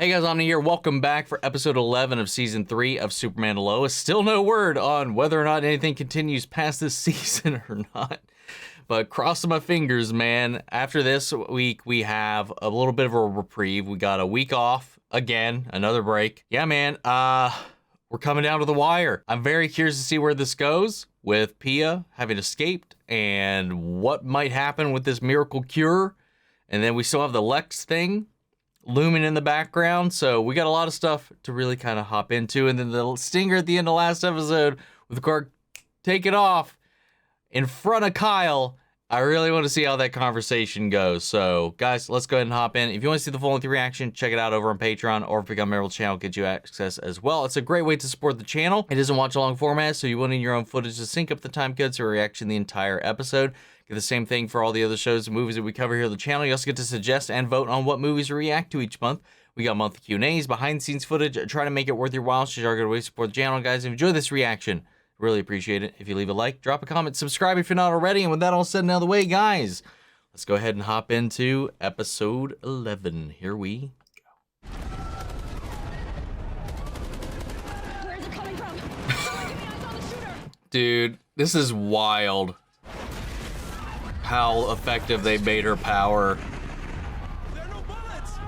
Hey guys, Omni here. Welcome back for episode 11 of season 3 of Superman to Lois. Still no word on whether or not anything continues past this season or not. But crossing my fingers, man. After this week, we have a little bit of a reprieve. We got a week off again, another break. Yeah, man. We're coming down to the wire. I'm very curious to see where this goes with Pia having escaped and what might happen with this miracle cure. And then we still have the Lex thing looming in the background, so we got a lot of stuff to really kind of hop into. And then the stinger at the end of last episode with Clark take it off in front of Kyle. I really want to see how that conversation goes. So guys, let's go ahead and hop in. If you want to see the full length reaction, check it out over on Patreon, or if you become a member of the channel, get you access as well. It's a great way to support the channel. It doesn't watch along format, so you will need your own footage to sync up the time codes for reaction the entire episode. Get the same thing for all the other shows and movies that we cover here on the channel. You also get to suggest and vote on what movies we react to each month. We got monthly Q&As, behind-the-scenes footage. Try to make it worth your while. It's our good way to support the channel, guys. If you enjoy this reaction, really appreciate it. If you leave a like, drop a comment, subscribe if you're not already. And with that all said and out of the way, guys, let's go ahead and hop into episode 11. Here we go. Where's it coming from? Dude, this is wild. How effective they made her power. There are no bullets.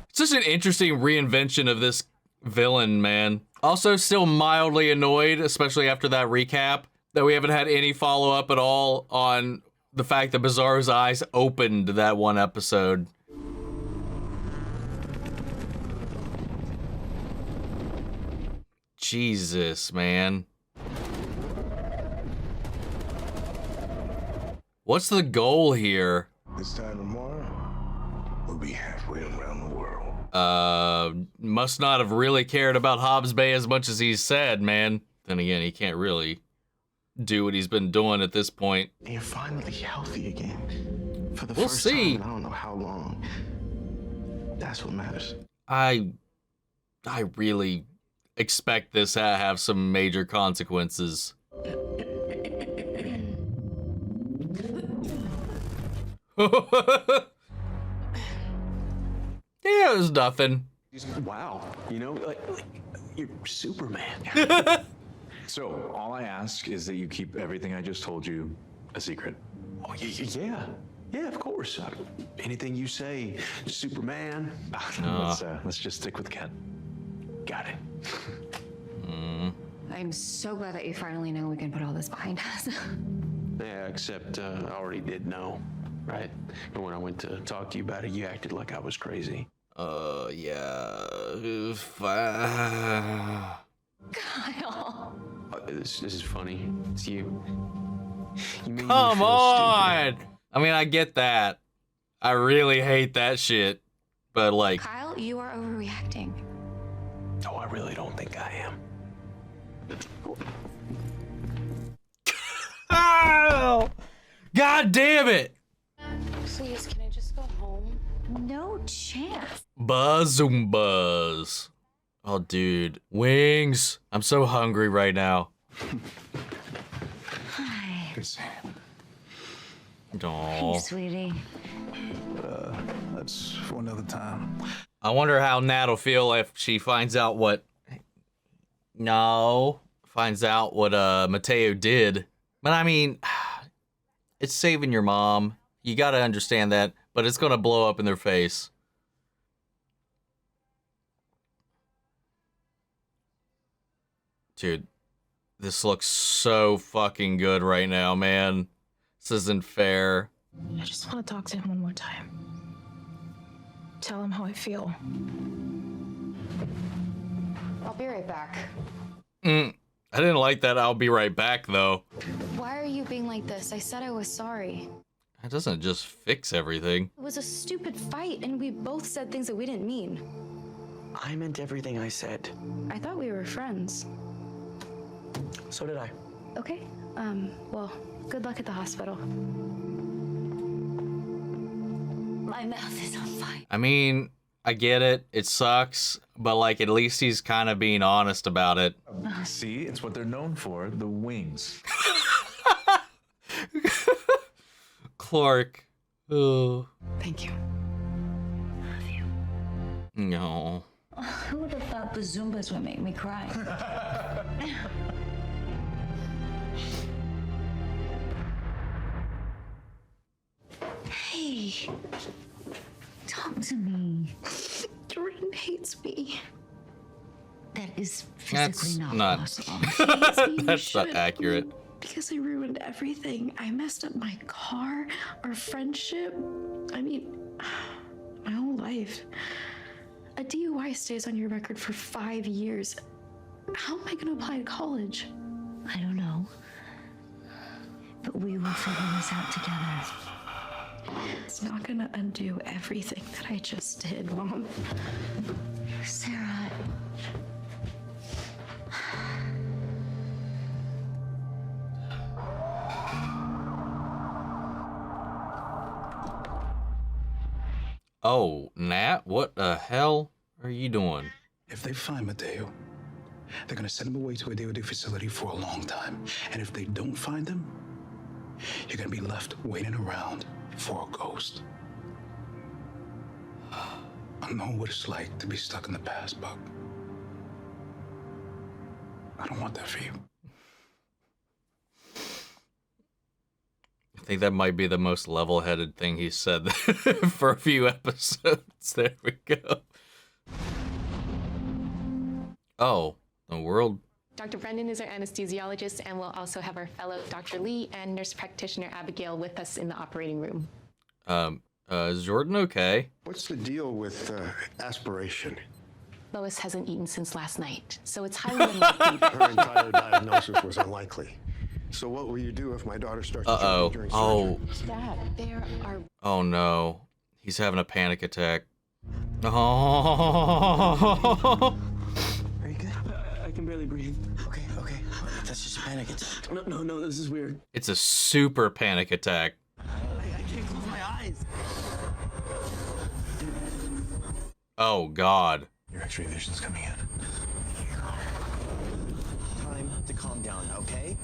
It's just an interesting reinvention of this villain, man. Also, still mildly annoyed, especially after that recap, that we haven't had any follow-up at all on the fact that Bizarro's eyes opened that one episode. Jesus, man. What's the goal here? This time tomorrow, we'll be halfway around the world. Must not have really cared about Hobbs Bay as much as he's said, man. Then again, he can't really do what he's been doing at this point. And you're finally healthy again. For the We'll first see. time in I don't know how long. That's what matters. I really expect this to have some major consequences. Yeah, it was nothing. Wow, you know, like you're Superman. So, all I ask is that you keep everything I just told you a secret. Oh, yeah, of course. Anything you say, Superman. Let's just stick with Ken. Got it. I'm so glad that you finally know we can put all this behind us. Yeah, except I already did know, right? And when I went to talk to you about it, you acted like I was crazy. Yeah. Kyle. This is funny. It's you. You made me Come feel on! stupid. I mean, I get that. I really hate that shit. But, like... Kyle, you are overreacting. No, I really don't think I am. Ow! God damn it! Please, can I just go home? No chance. Buzz. Oh, dude. Wings. I'm so hungry right now. Hi. Good seeing you. Aw. Hey, sweetie. That's for another time. I wonder how Nat will feel if she finds out what... Finds out what Mateo did. But I mean, it's saving your mom. You gotta understand that, but it's gonna blow up in their face. Dude, this looks so fucking good right now, man. This isn't fair. I just want to talk to him one more time. Tell him how I feel. I'll be right back. I didn't like that I'll be right back, though. Why are you being like this? I said I was sorry. That doesn't just fix everything. It was a stupid fight, and we both said things that we didn't mean. I meant everything I said. I thought we were friends. So did I. Okay, well, good luck at the hospital. My mouth is on fire. I mean, I get it. It sucks. But, like, at least he's kind of being honest about it. See, it's what they're known for, the wings. Clark. Oh. Thank you. Love you. No. Who would have thought the Zumbas would make me cry? Hey, talk to me. Jordan hates me. That is That's physically not. possible. That's not accurate. Because I ruined everything. I messed up my car, our friendship. I mean, my whole life. A DUI stays on your record for 5 years. How am I going to apply to college? I don't know. But we will figure this out together. It's not going to undo everything that I just did, Mom. Sarah. Oh, Nat, what the hell are you doing? If they find Mateo, they're gonna send him away to a DOD facility for a long time. And if they don't find him, you're gonna be left waiting around for a ghost. I know what it's like to be stuck in the past, Buck. I don't want that for you. I think that might be the most level-headed thing he said for a few episodes. There we go. Oh, the world. Dr. Brendan is our anesthesiologist, and we'll also have our fellow Dr. Lee and nurse practitioner Abigail with us in the operating room. Is Jordan okay? What's the deal with aspiration? Lois hasn't eaten since last night, so it's highly unlikely. Her entire diagnosis was unlikely. So what will you do if my daughter starts to during surgery? Oh. Dad, there are... Oh no. He's having a panic attack. Oh. Are you good? I can barely breathe. Okay. That's just a panic attack. No, this is weird. It's a super panic attack. I can't close my eyes. Oh God. Your X-ray vision's coming in. Time to calm down, okay?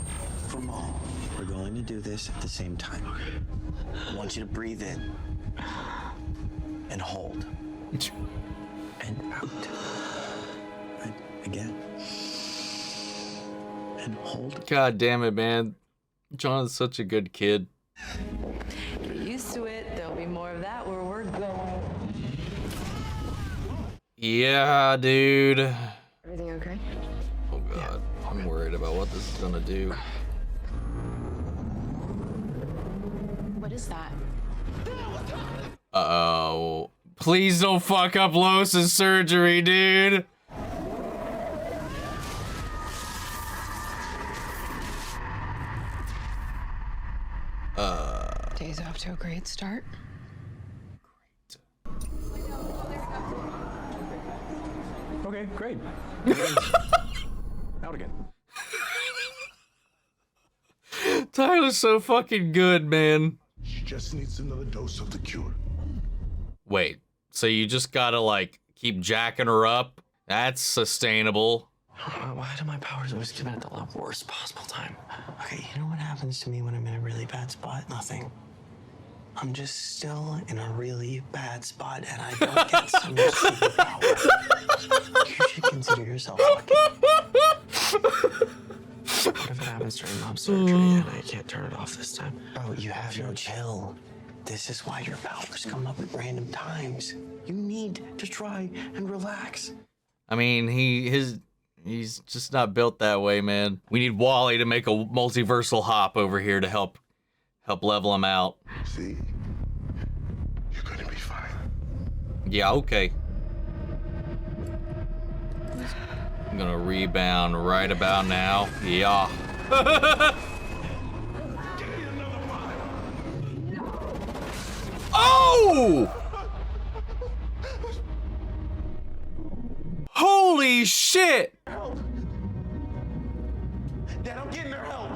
For Mom, we're going to do this at the same time. I want you to breathe in and hold and out. And again. And hold. God damn it, man. John is such a good kid. Get used to it. There'll be more of that where we're going. Yeah, dude. Everything okay? Oh God. I'm worried about what this is gonna do. What is that? Uh-oh. Please don't fuck up Lois's surgery, dude. Day's off to a great start. Okay, great. Out again. Tyler's so fucking good, man. She just needs another dose of the cure. Wait, so you just gotta, like, keep jacking her up? That's sustainable. Why do my powers always come in at the worst possible time? Okay, you know what happens to me when I'm in a really bad spot? Nothing. I'm just still in a really bad spot, and I don't get some superpower. You should consider yourself lucky. What if it happens during Mom's surgery and I can't turn it off this time? Bro, you have no chill. This is why your powers come up at random times. You need to try and relax. I mean, he's just not built that way, man. We need Wally to make a multiversal hop over here to help level him out. See? You're gonna be fine. Yeah, okay. I'm gonna rebound right about now. Yeah. Oh! Holy shit! Help! Dad, I'm getting her help!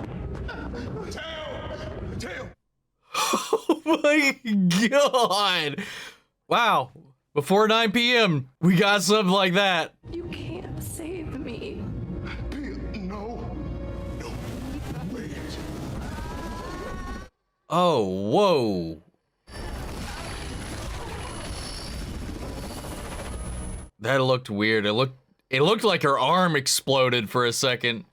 Tail! Oh my God! Wow. Before 9 p.m., we got something like that. You can't save me. No. Wait. Oh, whoa. That looked weird. It looked like her arm exploded for a second.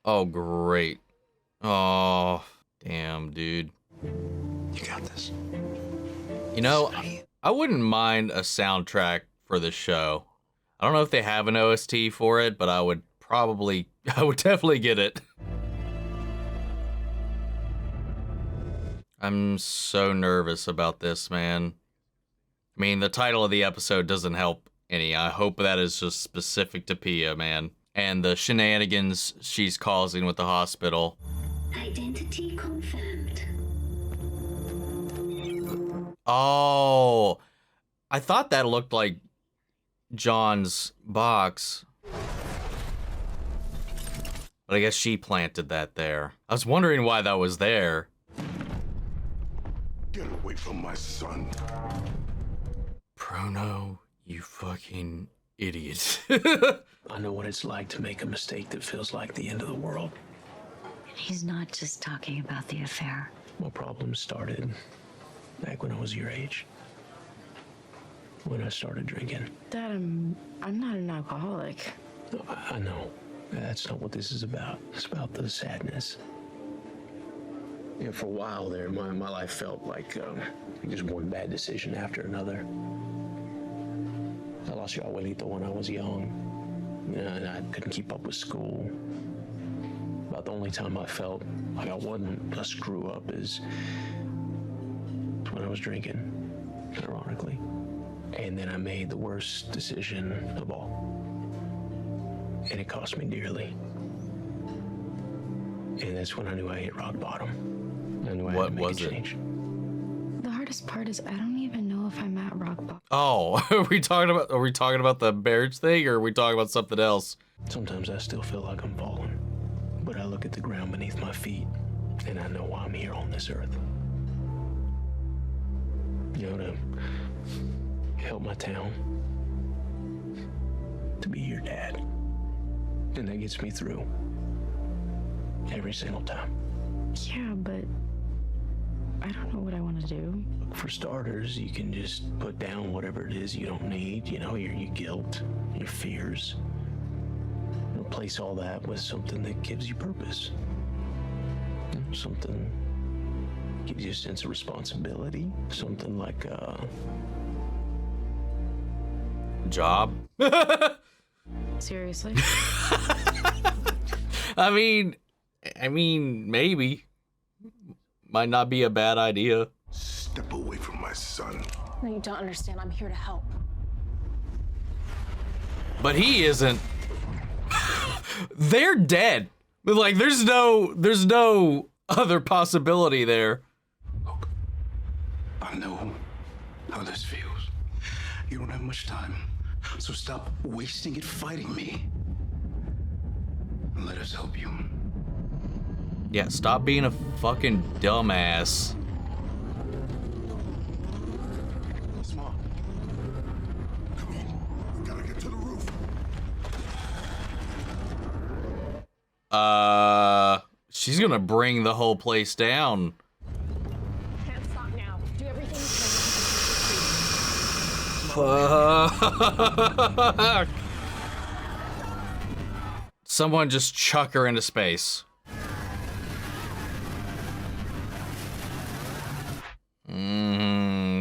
Oh, great. Oh, damn, dude. You got this. You know, I wouldn't mind a soundtrack for the show. I don't know if they have an OST for it, but I would definitely get it. I'm so nervous about this, man. I mean, the title of the episode doesn't help any. I hope that is just specific to Pia, man. And the shenanigans she's causing with the hospital. Identity confirmed. Oh, I thought that looked like John's box. But I guess she planted that there. I was wondering why that was there. Get away from my son. Bruno, you fucking idiot. I know what it's like to make a mistake that feels like the end of the world. He's not just talking about the affair. My problems started back when I was your age. When I started drinking. Dad, I'm not an alcoholic. No, I know. That's not what this is about. It's about the sadness. Yeah, for a while there, my life felt like just one bad decision after another. I lost your abuelito when I was young. And I couldn't keep up with school. About the only time I felt like I wasn't a screw up is when I was drinking, ironically. And then I made the worst decision of all. And it cost me dearly. And that's when I knew I hit rock bottom. I knew I had to make a change. The hardest part is I don't even know if I'm at rock bottom. Oh, are we talking about the marriage thing, or are we talking about something else? Sometimes I still feel like I'm falling, but I look at the ground beneath my feet, and I know why I'm here on this earth. You know, to help my town, to be your dad, and that gets me through every single time. Yeah, but I don't know what I want to do. For starters, you can just put down whatever it is you don't need, you know, your guilt, your fears. Replace all that with something that gives you purpose. Something gives you a sense of responsibility. Something like job. Seriously? I mean, maybe. Might not be a bad idea. Step away from my son. No, you don't understand. I'm here to help. But he isn't. They're dead. Like, there's no other possibility there. Look, I know how this feels. You don't have much time, so stop wasting it fighting me. And let us help you. Yeah, stop being a fucking dumbass. Mom. Come on. We gotta get to the roof. She's gonna bring the whole place down. Can't stop now. Do everything Fuck. Someone just chuck her into space.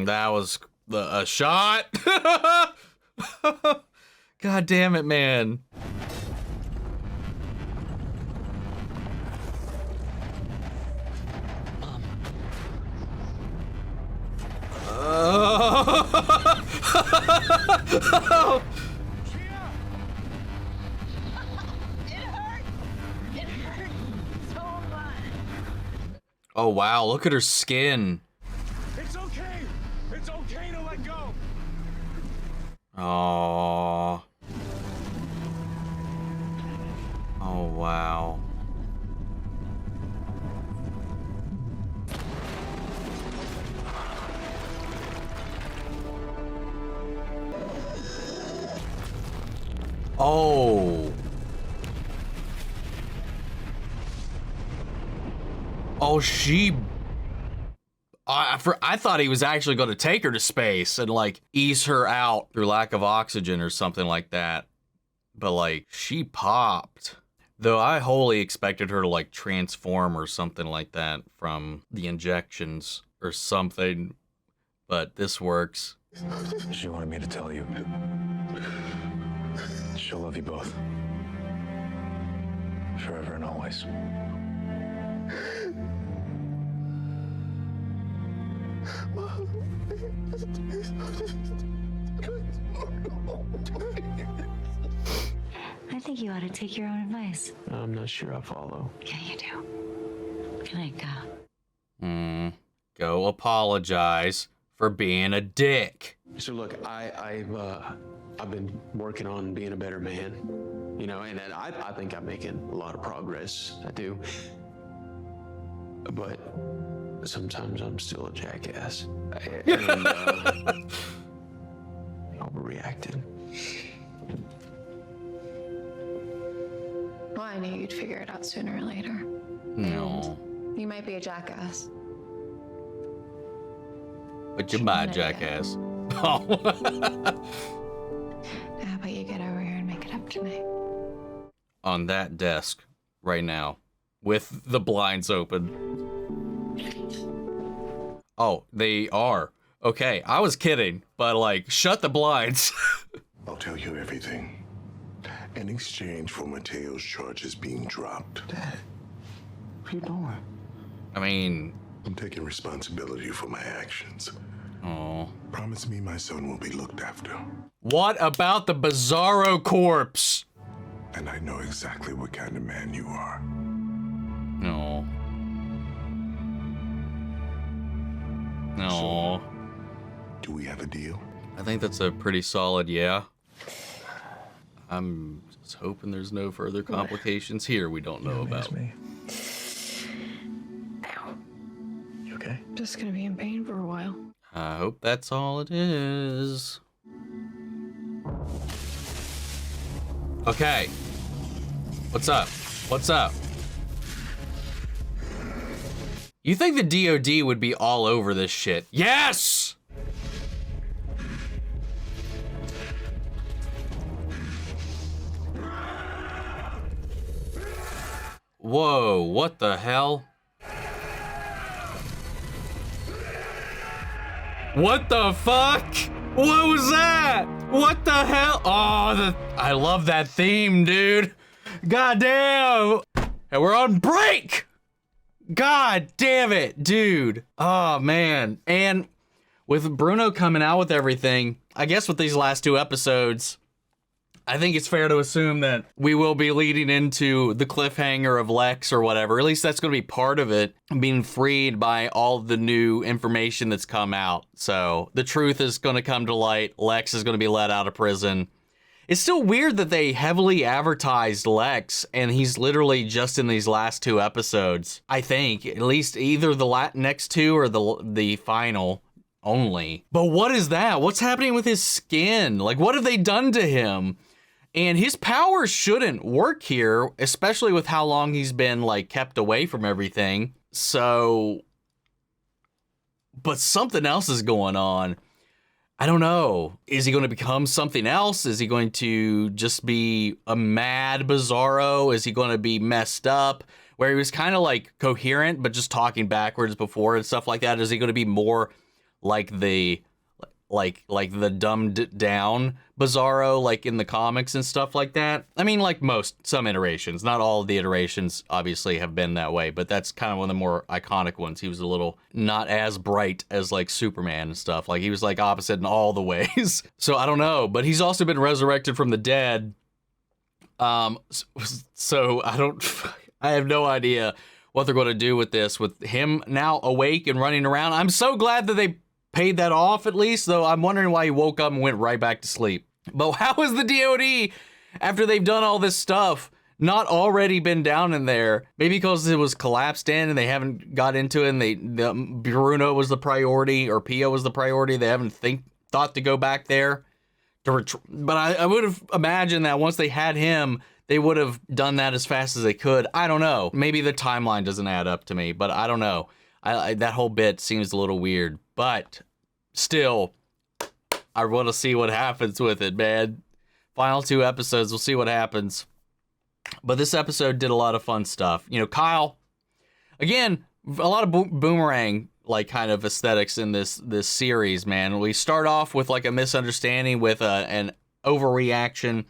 That was a shot. God damn it, man. Oh wow, look at her skin. It's okay. It's okay to let go. Oh. Oh wow. Oh. Oh, she I thought he was actually going to take her to space and like ease her out through lack of oxygen or something like that. But like she popped. Though I wholly expected her to like transform or something like that from the injections or something. But this works. She wanted me to tell you. She'll love you both. Forever and always. I think you ought to take your own advice. I'm not sure I follow. Yeah, you do. Good night, go. Go apologize for being a dick. So look, I've been working on being a better man, you know, and I think I'm making a lot of progress. I do. But sometimes I'm still a jackass. And, overreacting. Well, I knew you'd figure it out sooner or later. No. You might be a jackass. But you're my jackass. How about you get over here and make it up to me? On that desk right now with the blinds open. Oh, they are. Okay, I was kidding, but like, shut the blinds. I'll tell you everything. In exchange for Mateo's charges being dropped. Dad, what are you doing? I mean... I'm taking responsibility for my actions. Oh. Promise me my son will be looked after. What about the Bizarro corpse? And I know exactly what kind of man you are. No. No. So, do we have a deal? I think that's a pretty solid yeah. I'm just hoping there's no further complications here we don't know about. Me. You okay? I'm just gonna be in pain for a while. I hope that's all it is. Okay. What's up? What's up? You think the DOD would be all over this shit? Yes! Whoa, what the hell? What the fuck? What was that? What the hell? Oh, I love that theme, dude. God damn. And we're on break. God damn it, dude. Oh, man. And with Bruno coming out with everything, I guess with these last two episodes, I think it's fair to assume that we will be leading into the cliffhanger of Lex or whatever. At least that's going to be part of it, being freed by all the new information that's come out. So the truth is going to come to light. Lex is going to be let out of prison. It's still weird that they heavily advertised Lex, and he's literally just in these last two episodes. I think, at least either the next two or the final only. But what is that? What's happening with his skin? Like, what have they done to him? And his powers shouldn't work here, especially with how long he's been, like, kept away from everything. So, but something else is going on. I don't know. Is he going to become something else? Is he going to just be a mad Bizarro? Is he going to be messed up? Where he was kind of, like, coherent, but just talking backwards before and stuff like that? Is he going to be more like the dumbed down Bizarro, like in the comics and stuff like that? I mean, like some iterations. Not all of the iterations obviously have been that way, but that's kind of one of the more iconic ones. He was a little not as bright as like Superman and stuff. Like he was like opposite in all the ways. So I don't know, but he's also been resurrected from the dead. So I have no idea what they're going to do with this, with him now awake and running around. I'm so glad that they paid that off at least, though I'm wondering why he woke up and went right back to sleep. But how is the DOD, after they've done all this stuff, not already been down in there? Maybe because it was collapsed in and they haven't got into it, and Bruno was the priority, or Pio was the priority. They haven't thought to go back there. But I would have imagined that once they had him, they would have done that as fast as they could. I don't know. Maybe the timeline doesn't add up to me, but I don't know. that whole bit seems a little weird, but still, I want to see what happens with it, man. Final 2 episodes, we'll see what happens. But this episode did a lot of fun stuff. You know, Kyle, again, a lot of boomerang like kind of aesthetics in this series, man. We start off with like a misunderstanding with an overreaction,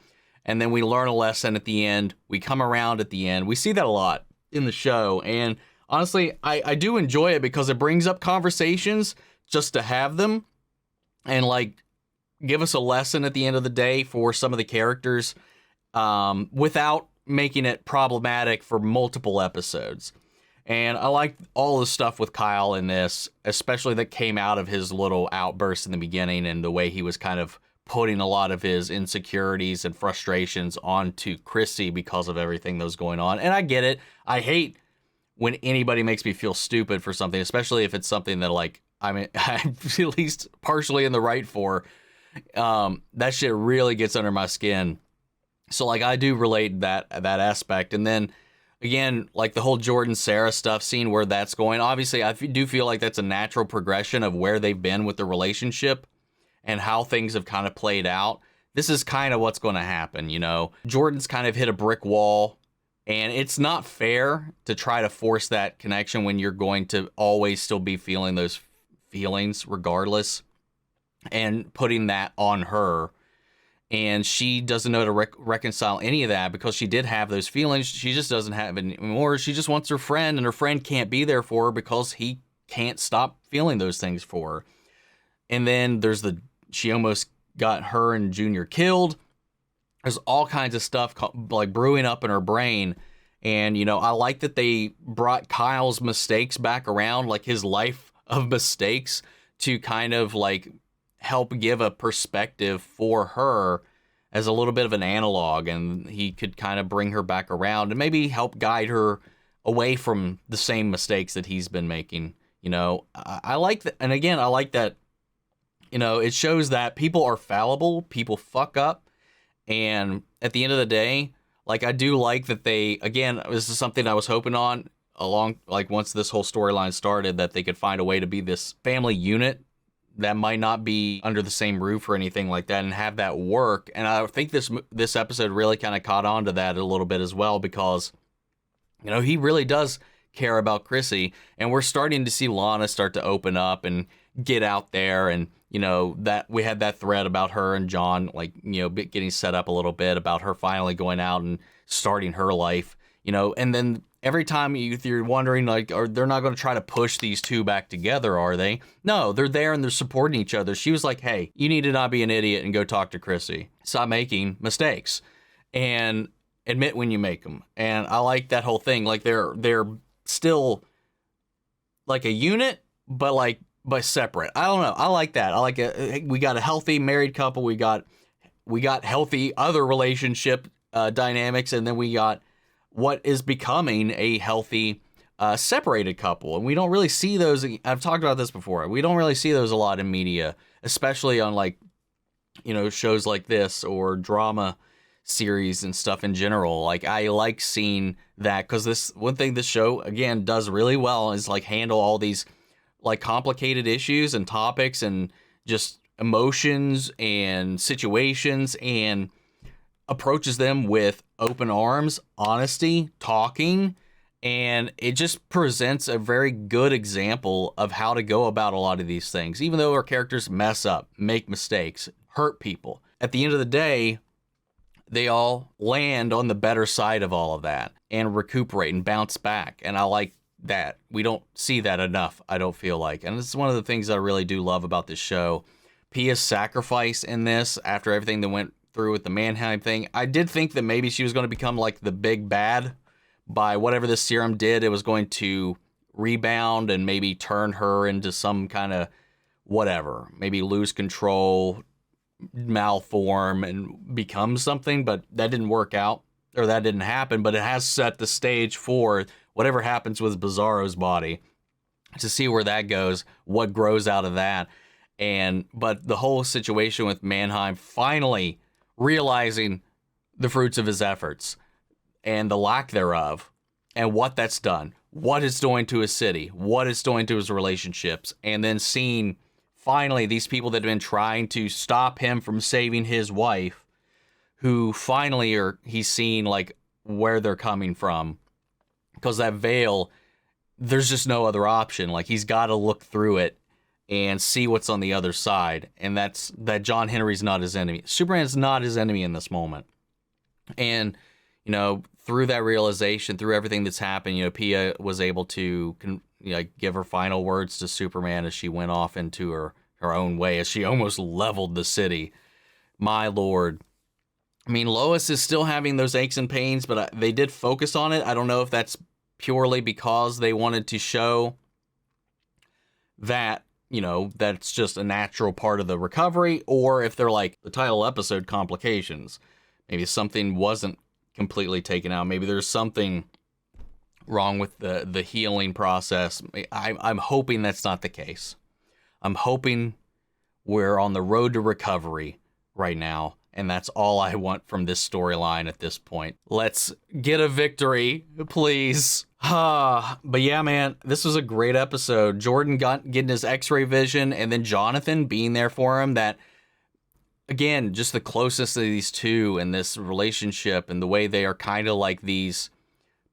and then we learn a lesson at the end. We come around at the end. We see that a lot in the show, and honestly, I do enjoy it because it brings up conversations just to have them and like give us a lesson at the end of the day for some of the characters without making it problematic for multiple episodes. And I like all the stuff with Kyle in this, especially that came out of his little outburst in the beginning and the way he was kind of putting a lot of his insecurities and frustrations onto Chrissy because of everything that was going on. And I get it. I hate when anybody makes me feel stupid for something, especially if it's something that like, I mean, I'm at least partially in the right for. That shit really gets under my skin. So like I do relate that aspect. And then again, like the whole Jordan Sarah stuff, seeing where that's going. Obviously, I do feel like that's a natural progression of where they've been with the relationship and how things have kind of played out. This is kind of what's going to happen, you know. Jordan's kind of hit a brick wall, and it's not fair to try to force that connection when you're going to always still be feeling those feelings regardless, and putting that on her. And she doesn't know to reconcile any of that because she did have those feelings. She just doesn't have it anymore. She just wants her friend, and her friend can't be there for her because he can't stop feeling those things for her. And then there's she almost got her and Junior killed. There's all kinds of stuff like brewing up in her brain. And, you know, I like that they brought Kyle's mistakes back around, like his life of mistakes, to kind of like help give a perspective for her as a little bit of an analog, and he could kind of bring her back around and maybe help guide her away from the same mistakes that he's been making. You know, I like that. And again, I like that, you know, it shows that people are fallible, people fuck up. And at the end of the day, like, I do like that they, again, this is something I was hoping on along, like once this whole storyline started, that they could find a way to be this family unit that might not be under the same roof or anything like that, and have that work. And I think this episode really kind of caught on to that a little bit as well, because, you know, he really does care about Chrissy, and we're starting to see Lana start to open up and get out there. And, you know, that we had that thread about her and John, like, you know, getting set up a little bit about her finally going out and starting her life, you know. And then every time you're wondering, like, they're not going to try to push these two back together, are they? No, they're there and they're supporting each other. She was like, hey, you need to not be an idiot and go talk to Chrissy. Stop making mistakes and admit when you make them. And I like that whole thing. Like, they're still like a unit, but separate. I don't know. I like that. I like it. We got a healthy married couple. We got healthy other relationship dynamics. And then we got what is becoming a healthy separated couple. And we don't really see those. I've talked about this before. We don't really see those a lot in media, especially on, like, you know, shows like this or drama series and stuff in general. Like, I like seeing that, because this one thing this show, again, does really well is like handle all these like complicated issues and topics and just emotions and situations, and approaches them with open arms, honesty, talking, and it just presents a very good example of how to go about a lot of these things. Even though our characters mess up, make mistakes, hurt people, at the end of the day, they all land on the better side of all of that and recuperate and bounce back. And I like that. We don't see that enough, I don't feel like. And this is one of the things that I really do love about this show. Pia's sacrifice in this, after everything that went through with the Mannheim thing, I did think that maybe she was going to become like the big bad by whatever this serum did. It was going to rebound and maybe turn her into some kind of whatever, maybe lose control, malform, and become something, but that didn't work out, or that didn't happen. But it has set the stage for whatever happens with Bizarro's body, to see where that goes, what grows out of that. But the whole situation with Mannheim finally realizing the fruits of his efforts and the lack thereof, and what that's done, what it's doing to his city, what it's doing to his relationships, and then seeing finally these people that have been trying to stop him from saving his wife, who finally he's seeing like where they're coming from, because that veil, there's just no other option. Like, he's got to look through it and see what's on the other side, and that's that John Henry's not his enemy. Superman's not his enemy in this moment. And, you know, through that realization, through everything that's happened, you know, Pia was able to give her final words to Superman as she went off into her own way, as she almost leveled the city. My Lord. I mean, Lois is still having those aches and pains, but they did focus on it. I don't know if that's purely because they wanted to show that, you know, that's just a natural part of the recovery, or if they're like the title episode, complications. Maybe something wasn't completely taken out. Maybe there's something wrong with the healing process. I'm hoping that's not the case. I'm hoping we're on the road to recovery right now, and that's all I want from this storyline at this point. Let's get a victory, please. But yeah, man, this was a great episode. Jordan getting his X-ray vision, and then Jonathan being there for him. That, again, just the closeness of these two and this relationship and the way they are kind of like these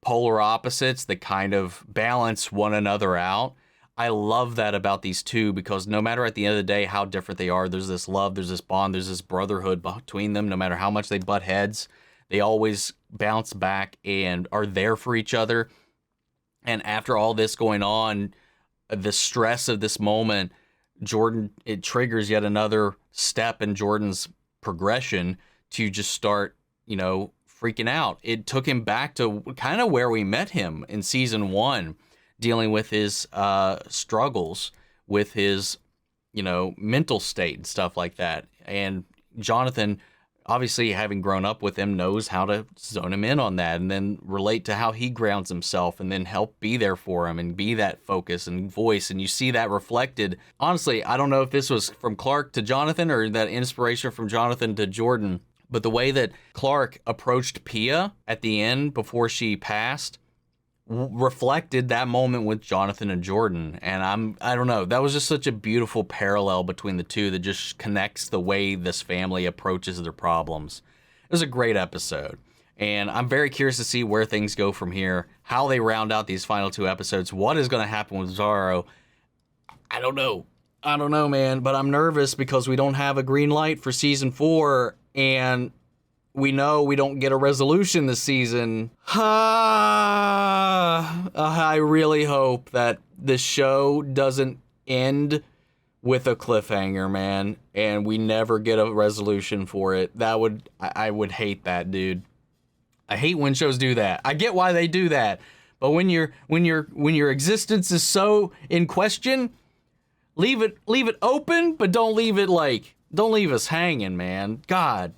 polar opposites that kind of balance one another out. I love that about these two, because no matter at the end of the day how different they are, there's this love, there's this bond, there's this brotherhood between them. No matter how much they butt heads, they always bounce back and are there for each other. And after all this going on, the stress of this moment, Jordan, it triggers yet another step in Jordan's progression to just start, you know, freaking out. It took him back to kind of where we met him in season 1, dealing with his struggles with his, you know, mental state and stuff like that. And Jonathan, obviously having grown up with him, knows how to zone him in on that and then relate to how he grounds himself and then help be there for him and be that focus and voice. And you see that reflected. Honestly, I don't know if this was from Clark to Jonathan or that inspiration from Jonathan to Jordan, but the way that Clark approached Pia at the end before she passed reflected that moment with Jonathan and Jordan. And I don't know, that was just such a beautiful parallel between the two that just connects the way this family approaches their problems. It was a great episode, and I'm very curious to see where things go from here, how they round out these final 2 episodes, what is going to happen with Zorro. I don't know, man, but I'm nervous because we don't have a green light for season 4, and we know we don't get a resolution this season. I really hope that the show doesn't end with a cliffhanger, man, and we never get a resolution for it. I would hate that, dude. I hate when shows do that. I get why they do that, but when your existence is so in question, leave it open, but don't leave us hanging, man. God.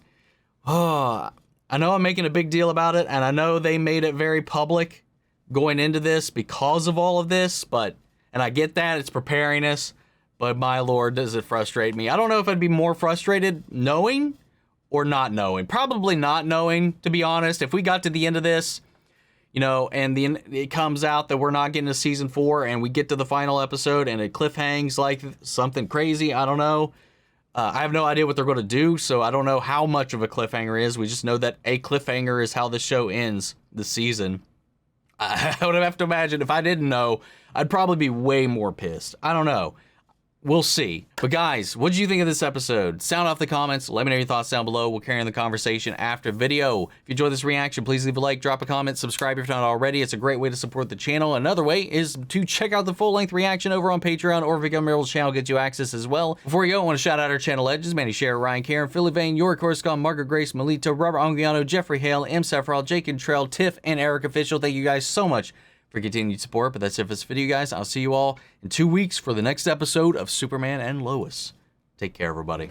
Oh, I know I'm making a big deal about it, and I know they made it very public going into this because of all of this, and I get that, it's preparing us, but my Lord, does it frustrate me. I don't know if I'd be more frustrated knowing or not knowing. Probably not knowing, to be honest. If we got to the end of this, you know, and it comes out that we're not getting to season 4, and we get to the final episode, and it cliffhangs like something crazy, I don't know. I have no idea what they're going to do, so I don't know how much of a cliffhanger is. We just know that a cliffhanger is how the show ends the season. I would have to imagine if I didn't know, I'd probably be way more pissed. I don't know. We'll see. But guys, what did you think of this episode? Sound off in the comments. Let me know your thoughts down below. We'll carry on the conversation after video. If you enjoyed this reaction, please leave a like, drop a comment, subscribe if you're not already. It's a great way to support the channel. Another way is to check out the full-length reaction over on Patreon, or if you become a member of the channel, get you access as well. Before we go, I want to shout out our channel legends: Manny Share, Ryan Karen, Philly Vane, Yorick Horscon, Margaret Grace, Melita, Robert Anguiano, Jeffrey Hale, M. Sephiroth, Jake and Trell, Tiff, and Erik Official. Thank you guys so much for continued support. But that's it for this video, guys. I'll see you all in 2 weeks for the next episode of Superman and Lois. Take care, everybody.